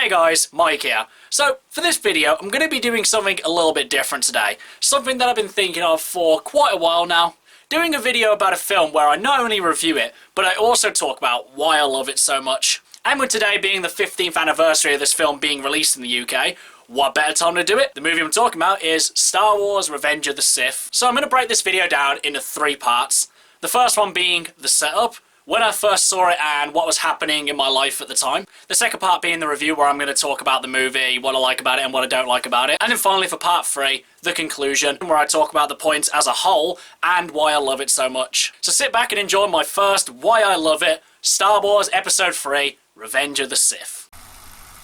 Hey guys, Mike here. So, for this video, I'm going to be doing something a little bit different today. Something that I've been thinking of for quite a while now. Doing a video about a film where I not only review it, but I also talk about why I love it so much. And with today being the 15th anniversary of this film being released in the UK, what better time to do it? The movie I'm talking about is Star Wars Revenge of the Sith. So I'm going to break this video down into 3 parts. The first one being the setup, when I first saw it and what was happening in my life at the time. The second part being the review, where I'm going to talk about the movie, what I like about it and what I don't like about it. And then finally for part 3, the conclusion, where I talk about the points as a whole and why I love it so much. So sit back and enjoy my first Why I Love It, Star Wars Episode 3, Revenge of the Sith.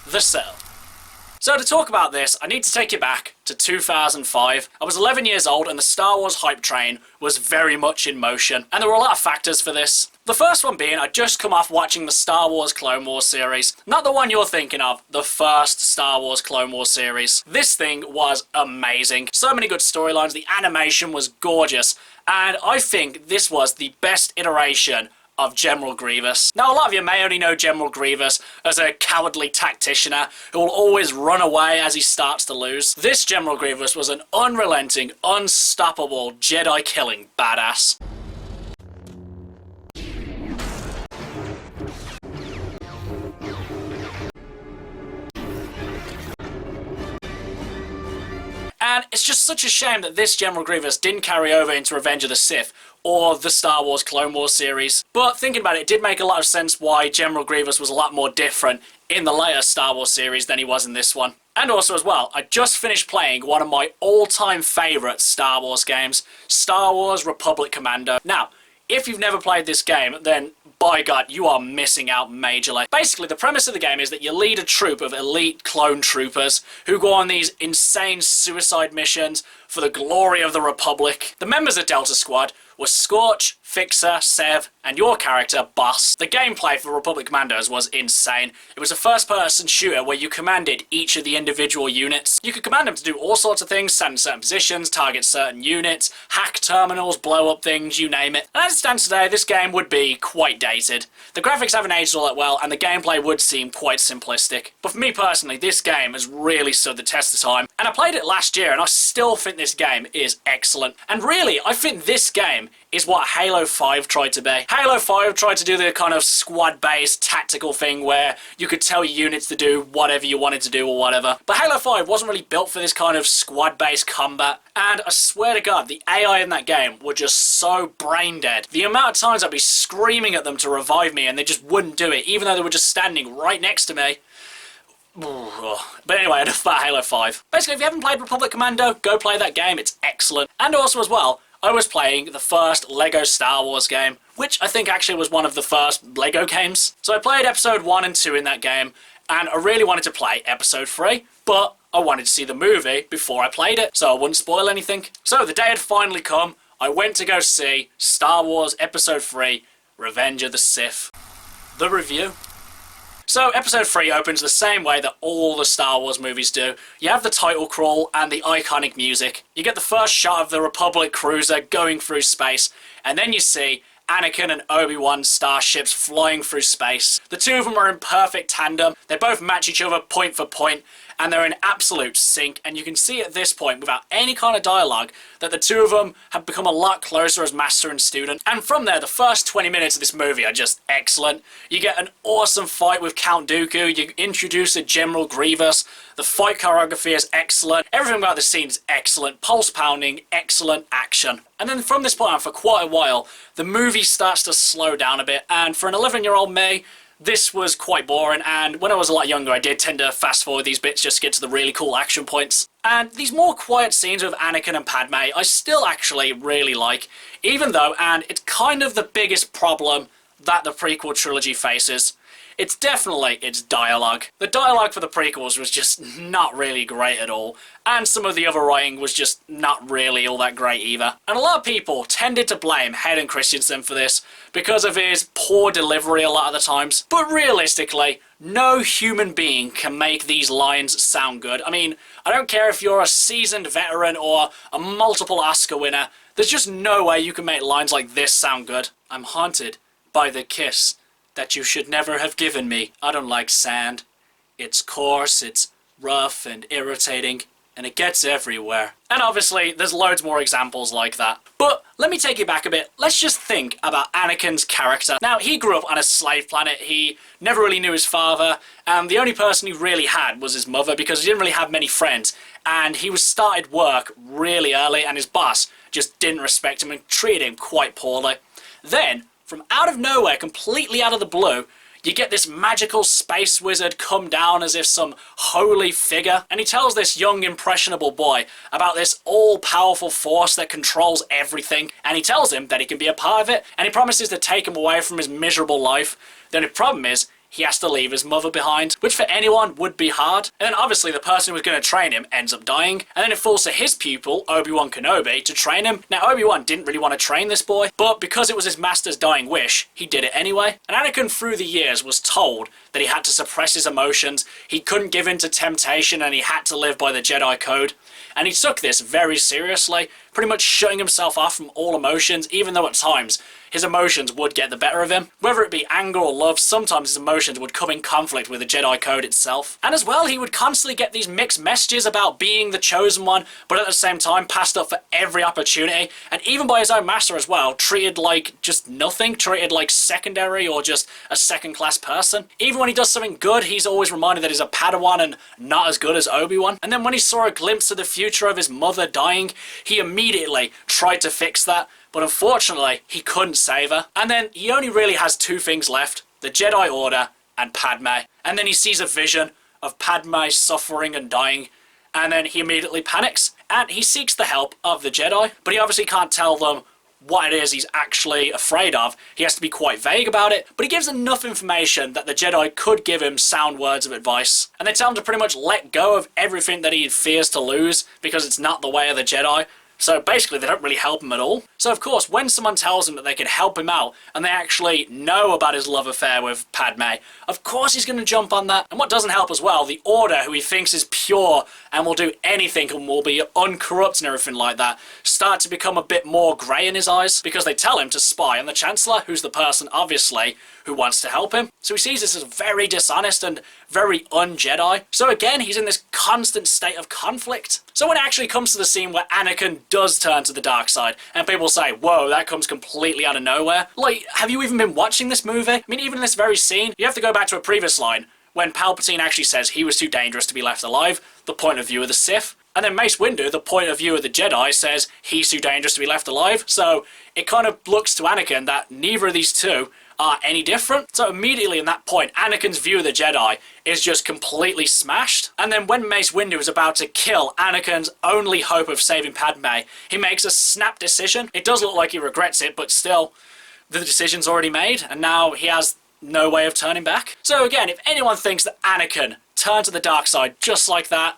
The setup. So to talk about this, I need to take you back to 2005. I was 11 years old and the Star Wars hype train was very much in motion. And there were a lot of factors for this. The first one being, I'd just come off watching the Star Wars Clone Wars series. Not the one you're thinking of, the first Star Wars Clone Wars series. This thing was amazing. So many good storylines, the animation was gorgeous, and I think this was the best iteration of General Grievous. Now, a lot of you may only know General Grievous as a cowardly tacticianer who will always run away as he starts to lose. This General Grievous was an unrelenting, unstoppable, Jedi-killing badass. And it's just such a shame that this General Grievous didn't carry over into Revenge of the Sith or the Star Wars Clone Wars series. But thinking about it, it did make a lot of sense why General Grievous was a lot more different in the later Star Wars series than he was in this one. And also as well, I just finished playing one of my all-time favourite Star Wars games, Star Wars Republic Commando. Now, if you've never played this game, then by God, you are missing out majorly. Basically, the premise of the game is that you lead a troop of elite clone troopers who go on these insane suicide missions for the glory of the Republic. The members of Delta Squad were Scorch, Fixer, Sev, and your character, Boss. The gameplay for Republic Commandos was insane. It was a first-person shooter where you commanded each of the individual units. You could command them to do all sorts of things, stand in certain positions, target certain units, hack terminals, blow up things, you name it. And as it stands today, this game would be quite dated. The graphics haven't aged all that well, and the gameplay would seem quite simplistic. But for me personally, this game has really stood the test of time. And I played it last year, and I still think this game is excellent. And really, I think this game is what Halo 5 tried to be. Halo 5 tried to do the kind of squad-based tactical thing where you could tell your units to do whatever you wanted to do or whatever. But Halo 5 wasn't really built for this kind of squad-based combat. And I swear to God, the AI in that game were just so brain dead. The amount of times I'd be screaming at them to revive me and they just wouldn't do it, even though they were just standing right next to me. But anyway, enough about Halo 5. Basically, if you haven't played Republic Commando, go play that game, it's excellent. And also as well, I was playing the first LEGO Star Wars game, which I think actually was one of the first LEGO games. So I played episode 1 and 2 in that game, and I really wanted to play episode 3, but I wanted to see the movie before I played it, so I wouldn't spoil anything. So the day had finally come, I went to go see Star Wars Episode 3, Revenge of the Sith. The review. So, Episode 3 opens the same way that all the Star Wars movies do. You have the title crawl and the iconic music. You get the first shot of the Republic cruiser going through space, and then you see Anakin and Obi-Wan starships flying through space. The two of them are in perfect tandem. They both match each other point for point, and they're in absolute sync, and you can see at this point, without any kind of dialogue, that the two of them have become a lot closer as master and student. And from there, the first 20 minutes of this movie are just excellent. You get an awesome fight with Count Dooku, you introduce a General Grievous, the fight choreography is excellent, everything about the scene is excellent, pulse pounding, excellent action. And then from this point on, for quite a while, the movie starts to slow down a bit, and for an 11-year-old me, this was quite boring, and when I was a lot younger I did tend to fast forward these bits just to get to the really cool action points. And these more quiet scenes with Anakin and Padme I still actually really like, even though, and it's kind of the biggest problem that the prequel trilogy faces, it's definitely its dialogue. The dialogue for the prequels was just not really great at all, and some of the other writing was just not really all that great either. And a lot of people tended to blame Hayden Christensen for this because of his poor delivery a lot of the times. But realistically, no human being can make these lines sound good. I mean, I don't care if you're a seasoned veteran or a multiple Oscar winner, there's just no way you can make lines like this sound good. I'm haunted by the kiss that you should never have given me. I don't like sand. it's coarse, it's rough and irritating, and it gets everywhere. And obviously, there's loads more examples like that. But let me take you back a bit. Let's just think about Anakin's character. Now, he grew up on a slave planet. He never really knew his father, and the only person he really had was his mother, because he didn't really have many friends. And he was started work really early, and his boss just didn't respect him and treated him quite poorly. Then, from out of nowhere, completely out of the blue, you get this magical space wizard come down as if some holy figure, and he tells this young, impressionable boy about this all-powerful force that controls everything, and he tells him that he can be a part of it, and he promises to take him away from his miserable life. The only problem is, he has to leave his mother behind, which for anyone would be hard. And then obviously the person who was going to train him ends up dying, and then it falls to his pupil, Obi-Wan Kenobi, to train him. Now Obi-Wan didn't really want to train this boy, but because it was his master's dying wish, he did it anyway. And Anakin through the years was told that he had to suppress his emotions, he couldn't give in to temptation, and he had to live by the Jedi Code. And he took this very seriously, pretty much shutting himself off from all emotions, even though at times his emotions would get the better of him. Whether it be anger or love, sometimes his emotions would come in conflict with the Jedi Code itself. And as well, he would constantly get these mixed messages about being the chosen one, but at the same time passed up for every opportunity, and even by his own master as well, treated like just nothing, treated like secondary or just a second-class person. Even when he does something good, he's always reminded that he's a Padawan and not as good as Obi-Wan. And then when he saw a glimpse of the future of his mother dying, he immediately tried to fix that, but unfortunately, he couldn't save her. And then he only really has two things left: the Jedi Order and Padme. And then he sees a vision of Padme suffering and dying, and then he immediately panics, and he seeks the help of the Jedi, but he obviously can't tell them what it is he's actually afraid of. He has to be quite vague about it, but he gives enough information that the Jedi could give him sound words of advice. And they tell him to pretty much let go of everything that he fears to lose, because it's not the way of the Jedi. So basically they don't really help him at all. So of course, when someone tells him that they can help him out, and they actually know about his love affair with Padme, of course he's going to jump on that. And what doesn't help as well, the Order, who he thinks is pure and will do anything and will be uncorrupt and everything like that, start to become a bit more grey in his eyes, because they tell him to spy on the Chancellor, who's the person, obviously, who wants to help him. So he sees this as very dishonest and very un-Jedi. So again, he's in this constant state of conflict. So when it actually comes to the scene where Anakin does turn to the dark side, and people say, whoa, that comes completely out of nowhere. Like, have you even been watching this movie? I mean, even in this very scene, you have to go back to a previous line, when Palpatine actually says he was too dangerous to be left alive, the point of view of the Sith. And then Mace Windu, the point of view of the Jedi, says he's too dangerous to be left alive. So it kind of looks to Anakin that neither of these two are any different. So immediately in that point, Anakin's view of the Jedi is just completely smashed. And then when Mace Windu is about to kill Anakin's only hope of saving Padme, he makes a snap decision. It does look like he regrets it, but still, the decision's already made, and now he has no way of turning back. So again, if anyone thinks that Anakin turned to the dark side just like that,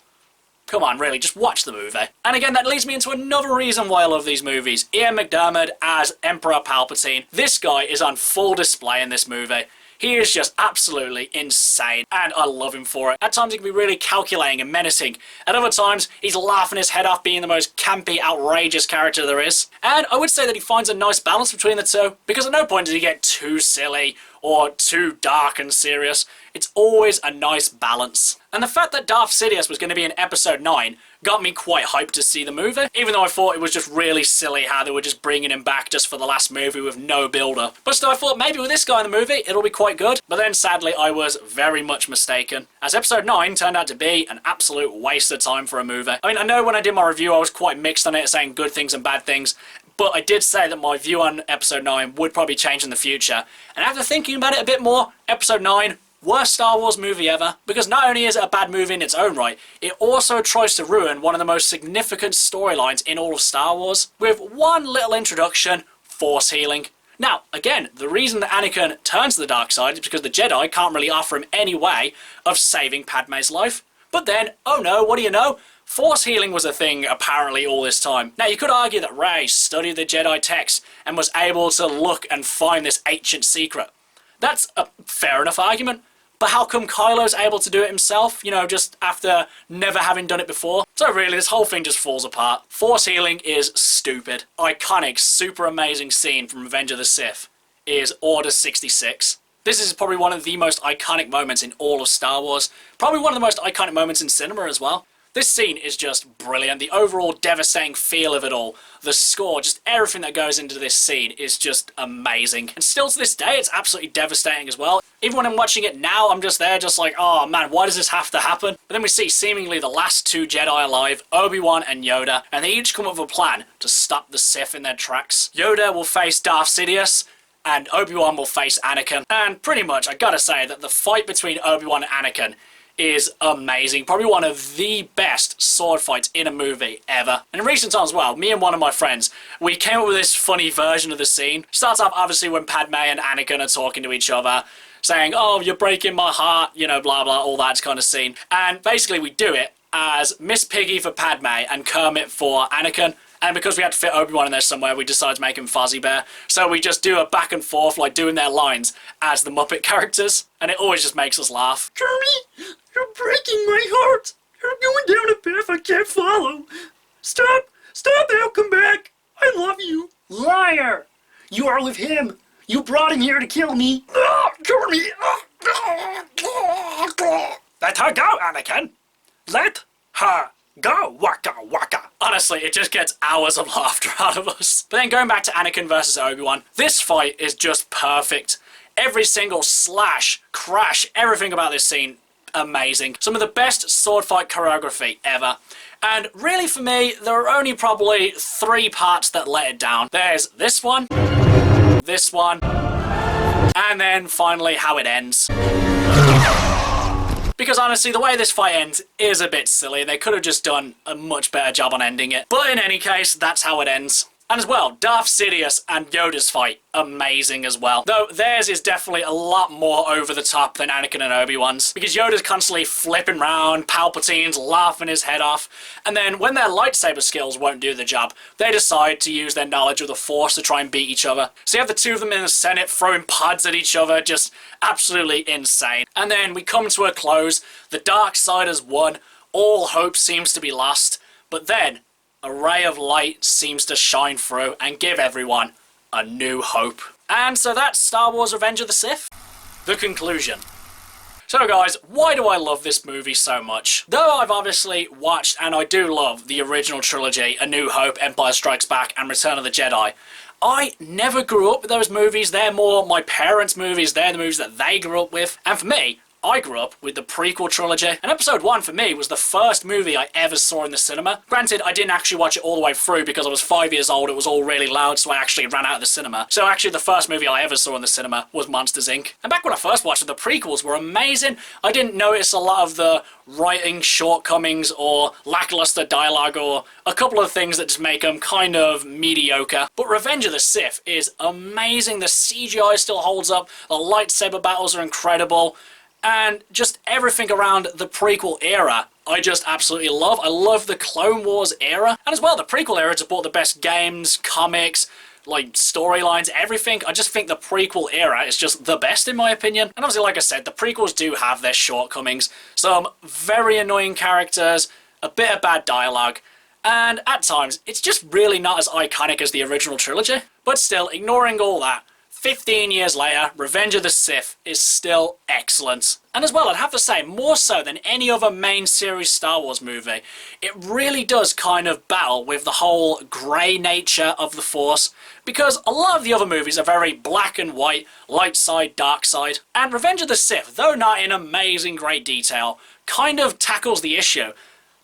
come on, really, just watch the movie. And again, that leads me into another reason why I love these movies. Ian McDiarmid as Emperor Palpatine. This guy is on full display in this movie. He is just absolutely insane, and I love him for it. At times he can be really calculating and menacing. At other times, he's laughing his head off, being the most campy, outrageous character there is. And I would say that he finds a nice balance between the two, because at no point does he get too silly or too dark and serious. It's always a nice balance. And the fact that Darth Sidious was going to be in Episode 9 got me quite hyped to see the movie, even though I thought it was just really silly how they were just bringing him back just for the last movie with no build-up. But still, I thought maybe with this guy in the movie, it'll be quite good. But then, sadly, I was very much mistaken, as Episode 9 turned out to be an absolute waste of time for a movie. I mean, I know when I did my review, I was quite mixed on it, saying good things and bad things, but I did say that my view on Episode 9 would probably change in the future. And after thinking about it a bit more, Episode 9, worst Star Wars movie ever, because not only is it a bad movie in its own right, it also tries to ruin one of the most significant storylines in all of Star Wars, with one little introduction: force healing. Now, again, the reason that Anakin turns to the dark side is because the Jedi can't really offer him any way of saving Padme's life. But then, oh no, what do you know? Force healing was a thing apparently all this time. Now, you could argue that Rey studied the Jedi text and was able to look and find this ancient secret. That's a fair enough argument. But how come Kylo's able to do it himself, you know, just after never having done it before? So really, this whole thing just falls apart. Force healing is stupid. Iconic, super amazing scene from Revenge of the Sith is Order 66. This is probably one of the most iconic moments in all of Star Wars. Probably one of the most iconic moments in cinema as well. This scene is just brilliant. The overall devastating feel of it all, the score, just everything that goes into this scene is just amazing. And still to this day, it's absolutely devastating as well. Even when I'm watching it now, I'm just there, just like, oh man, why does this have to happen? But then we see seemingly the last two Jedi alive, Obi-Wan and Yoda, and they each come up with a plan to stop the Sith in their tracks. Yoda will face Darth Sidious, and Obi-Wan will face Anakin. And pretty much, I gotta say that the fight between Obi-Wan and Anakin is amazing. Probably one of the best sword fights in a movie ever. And in recent times as well, me and one of my friends, we came up with this funny version of the scene. Starts off obviously when Padme and Anakin are talking to each other, saying, oh, you're breaking my heart, you know, blah, blah, all that kind of scene. And basically we do it as Miss Piggy for Padme and Kermit for Anakin. And because we had to fit Obi-Wan in there somewhere, we decided to make him Fozzie Bear. So we just do a back and forth, like doing their lines as the Muppet characters. And it always just makes us laugh. Kermit, you're breaking my heart. You're going down a path I can't follow. Stop. Stop now, come back. I love you. Liar. You are with him. You brought him here to kill me. Kermit. Let her go, Anakin. Let her go, waka waka. Honestly, it just gets hours of laughter out of us. But then going back to Anakin versus Obi-Wan, this fight is just perfect. Every single slash, crash, everything about this scene, amazing. Some of the best sword fight choreography ever. And really for me, there are only probably 3 parts that let it down. There's this one, and then finally how it ends. Because honestly, the way this fight ends is a bit silly. They could have just done a much better job on ending it. But in any case, that's how it ends. And as well, Darth Sidious and Yoda's fight, amazing as well. Though theirs is definitely a lot more over the top than Anakin and Obi-Wan's. Because Yoda's constantly flipping around, Palpatine's laughing his head off. And then when their lightsaber skills won't do the job, they decide to use their knowledge of the Force to try and beat each other. So you have the two of them in the Senate throwing pods at each other, just absolutely insane. And then we come to a close, the dark side has won, all hope seems to be lost. But then a ray of light seems to shine through and give everyone a new hope. And so that's Star Wars Revenge of the Sith. The conclusion. So guys, why do I love this movie so much? Though I've obviously watched, and I do love, the original trilogy, A New Hope, Empire Strikes Back, and Return of the Jedi, I never grew up with those movies. They're more my parents' movies. They're the movies that they grew up with. And for me, I grew up with the prequel trilogy, and Episode 1 for me was the first movie I ever saw in the cinema. Granted, I didn't actually watch it all the way through because I was 5 years old, it was all really loud, so I actually ran out of the cinema. So actually the first movie I ever saw in the cinema was Monsters, Inc. And back when I first watched it, the prequels were amazing. I didn't notice a lot of the writing shortcomings or lackluster dialogue or a couple of things that just make them kind of mediocre. But Revenge of the Sith is amazing. The CGI still holds up, the lightsaber battles are incredible, and just everything around the prequel era I just absolutely love. I love the Clone Wars era, and as well the prequel era just brought the best games, comics, like storylines, everything. I just think the prequel era is just the best in my opinion. And obviously, like I said, the prequels do have their shortcomings. Some very annoying characters, a bit of bad dialogue, and at times it's just really not as iconic as the original trilogy. But still, ignoring all that, 15 years later, Revenge of the Sith is still excellent. And as well, I'd have to say, more so than any other main series Star Wars movie, it really does kind of battle with the whole grey nature of the Force, because a lot of the other movies are very black and white, light side, dark side. And Revenge of the Sith, though not in amazing great detail, kind of tackles the issue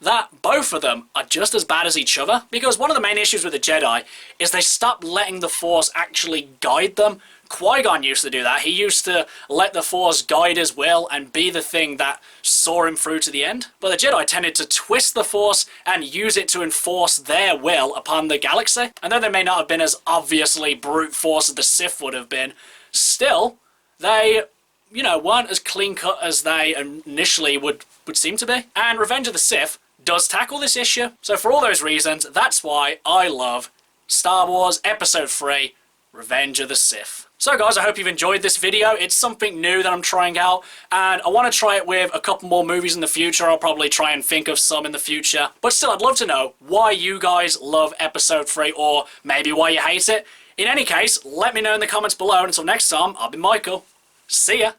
that both of them are just as bad as each other. Because one of the main issues with the Jedi is they stopped letting the Force actually guide them. Qui-Gon used to do that. He used to let the Force guide his will and be the thing that saw him through to the end. But the Jedi tended to twist the Force and use it to enforce their will upon the galaxy. And though they may not have been as obviously brute force as the Sith would have been, still, they, you know, weren't as clean-cut as they initially would seem to be. And Revenge of the Sith does tackle this issue. So for all those reasons, that's why I love Star Wars Episode 3, Revenge of the Sith. So guys, I hope you've enjoyed this video. It's something new that I'm trying out, and I want to try it with a couple more movies in the future. I'll probably try and think of some in the future. But still, I'd love to know why you guys love Episode 3, or maybe why you hate it. In any case, let me know in the comments below, and until next time, I've been Michael. See ya!